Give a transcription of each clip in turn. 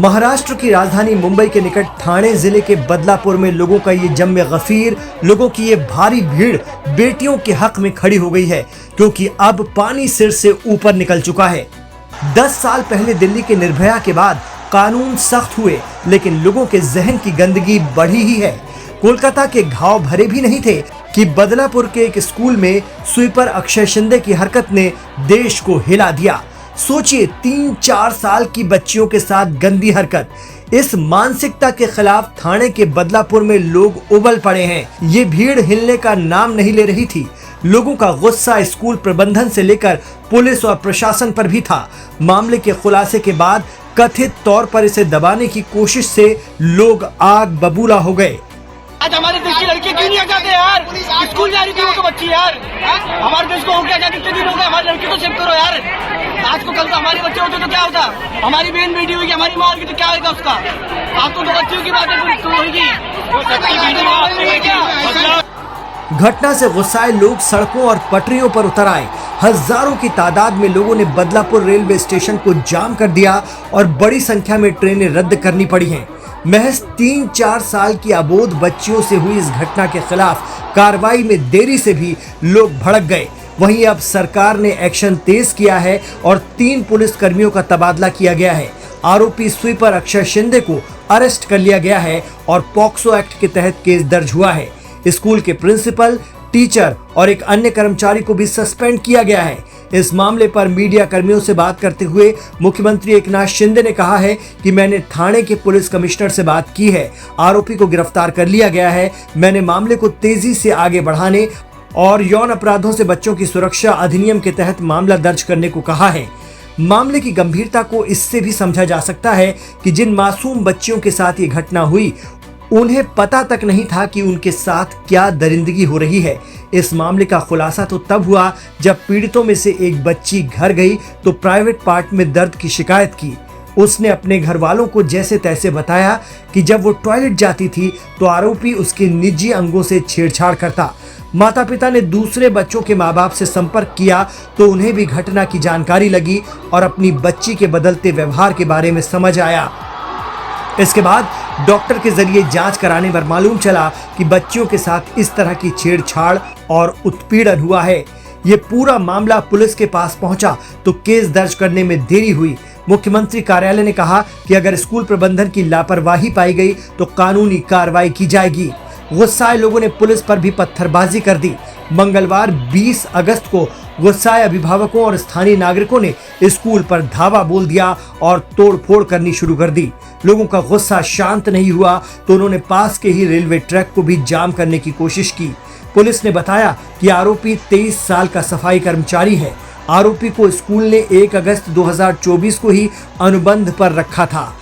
महाराष्ट्र की राजधानी मुंबई के निकट ठाणे जिले के बदलापुर में लोगों का ये जम्मे गफीर, लोगों की ये भारी भीड़ बेटियों के हक में खड़ी हो गई है, क्योंकि अब पानी सिर से ऊपर निकल चुका है। 10 साल पहले दिल्ली के निर्भया के बाद कानून सख्त हुए, लेकिन लोगों के जहन की गंदगी बढ़ी ही है। कोलकाता के घाव भरे भी नहीं थे कि बदलापुर के एक स्कूल में स्वीपर अक्षय शिंदे की हरकत ने देश को हिला दिया। सोचिए, 3-4 साल की बच्चियों के साथ गंदी हरकत। इस मानसिकता के खिलाफ ठाणे के बदलापुर में लोग उबल पड़े हैं। ये भीड़ हिलने का नाम नहीं ले रही थी। लोगों का गुस्सा स्कूल प्रबंधन से लेकर पुलिस और प्रशासन पर भी था। मामले के खुलासे के बाद कथित तौर पर इसे दबाने की कोशिश से लोग आग बबूला हो गए। आज हमारे देश की लड़की क्यों नहीं आजाद है यार? स्कूल जा रही थी वो तो बच्ची यार। हमारे देश को हो गया आजाद, कितने दिन हो गए? हमारी लड़की तो सेव करो यार। आज को कल को हमारे बच्चे होते तो क्या होता? हमारी बहन बेटी होगी, हमारी माँ होगी तो क्या होगा उसका? आज तो बच्चियों की बात होगी। घटना से गुस्साए लोग सड़कों और पटरियों पर उतर आए। हजारों की तादाद में लोगों ने बदलापुर रेलवे स्टेशन को जाम कर दिया और बड़ी संख्या में ट्रेनें रद्द करनी पड़ी हैं। महज 3-4 साल की अबोध बच्चियों से हुई इस घटना के खिलाफ कार्रवाई में देरी से भी लोग भड़क गए। वहीं अब सरकार ने एक्शन तेज किया है और 3 पुलिस कर्मियों का तबादला किया गया है। आरोपी स्वीपर अक्षय शिंदे को अरेस्ट कर लिया गया है और पॉक्सो एक्ट के तहत केस दर्ज हुआ है। स्कूल के प्रिंसिपल, टीचर और एक अन्य कर्मचारी को भी सस्पेंड किया गया है। इस मामले पर मीडिया कर्मियों से बात करते हुए मुख्यमंत्री एकनाथ शिंदे ने कहा है कि मैंने ठाणे के पुलिस कमिश्नर से बात की है। आरोपी को गिरफ्तार कर लिया गया है। मैंने मामले को तेजी से आगे बढ़ाने और यौन अपराधों से बच्चों की सुरक्षा अधिनियम के तहत मामला दर्ज करने को कहा है। मामले की गंभीरता को इससे भी समझा जा सकता है कि जिन मासूम बच्चियों के साथ ये घटना हुई, उन्हें पता तक नहीं था कि उनके साथ क्या दरिंदगी हो रही है। इस मामले का खुलासा तो तब हुआ जब पीड़ितों में से एक बच्ची घर गई तो प्राइवेट पार्ट में दर्द की शिकायत की। उसने अपने घर वालों को जैसे तैसे बताया कि जब वो टॉयलेट जाती थी तो आरोपी उसके निजी अंगों से छेड़छाड़ करता। माता पिता ने दूसरे बच्चों के माँ बाप से संपर्क किया तो उन्हें भी घटना की जानकारी लगी और अपनी बच्ची के बदलते व्यवहार के बारे में समझ आया। इसके बाद डॉक्टर के जरिए जांच कराने पर मालूम चला कि बच्चियों के साथ इस तरह की छेड़छाड़ और उत्पीड़न हुआ है। ये पूरा मामला पुलिस के पास पहुंचा तो केस दर्ज करने में देरी हुई। मुख्यमंत्री कार्यालय ने कहा कि अगर स्कूल प्रबंधन की लापरवाही पाई गई तो कानूनी कार्रवाई की जाएगी। गुस्साए लोगों ने पुलिस पर भी पत्थरबाजी कर दी। मंगलवार 20 अगस्त को गुस्साए अभिभावकों और स्थानीय नागरिकों ने स्कूल पर धावा बोल दिया और तोड़फोड़ करनी शुरू कर दी। लोगों का गुस्सा शांत नहीं हुआ तो उन्होंने पास के ही रेलवे ट्रैक को भी जाम करने की कोशिश की। पुलिस ने बताया कि आरोपी 23 साल का सफाई कर्मचारी है। आरोपी को स्कूल ने 1 अगस्त 2024 को ही अनुबंध पर रखा था।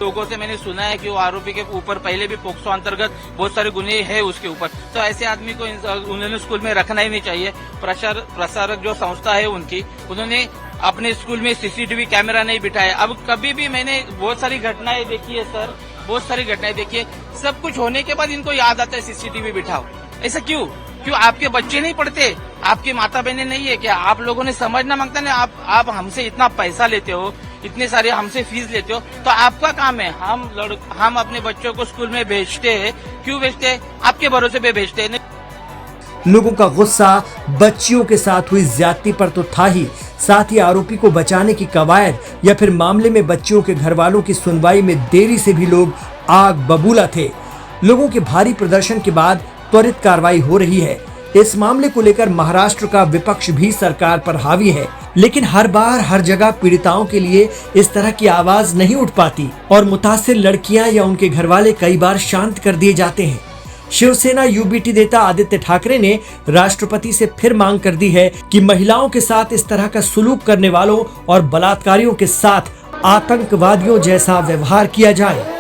लोगों से मैंने सुना है कि वो आरोपी के ऊपर पहले भी पोक्सो अंतर्गत बहुत सारे गुने हैं उसके ऊपर, तो ऐसे आदमी को उन्होंने स्कूल में रखना ही नहीं चाहिए। प्रसारक जो संस्था है उन्होंने अपने स्कूल में सीसीटीवी कैमरा नहीं बिठाया। अब कभी भी मैंने बहुत सारी घटनाएं देखी है सर, बहुत सारी घटनाएं देखी है। सब कुछ होने के बाद इनको याद आता है सीसीटीवी बिठाओ। ऐसा क्यों? आपके बच्चे नहीं पढ़ते? आपके माता बहनें नहीं है क्या? आप लोगों ने समझना मांगता है। आप हमसे इतना पैसा लेते हो, इतने सारे हमसे फीस लेते हो, तो आपका काम है। हम अपने बच्चों को स्कूल में भेजते हैं। क्यों भेजते हैं? आपके भरोसे पे भेजते हैं। लोगों का गुस्सा बच्चियों के साथ हुई ज्यादती पर तो था ही, साथ ही आरोपी को बचाने की कवायद या फिर मामले में बच्चियों के घर वालों की सुनवाई में देरी से भी लोग आग बबूला थे। लोगों के भारी प्रदर्शन के बाद त्वरित कार्रवाई हो रही है। इस मामले को लेकर महाराष्ट्र का विपक्ष भी सरकार पर हावी है, लेकिन हर बार हर जगह पीड़िताओं के लिए इस तरह की आवाज नहीं उठ पाती और मुतासिर लड़कियां या उनके घरवाले कई बार शांत कर दिए जाते हैं। शिवसेना यूबीटी नेता आदित्य ठाकरे ने राष्ट्रपति से फिर मांग कर दी है कि महिलाओं के साथ इस तरह का सुलूक करने वालों और बलात्कारियों के साथ आतंकवादियों जैसा व्यवहार किया जाए।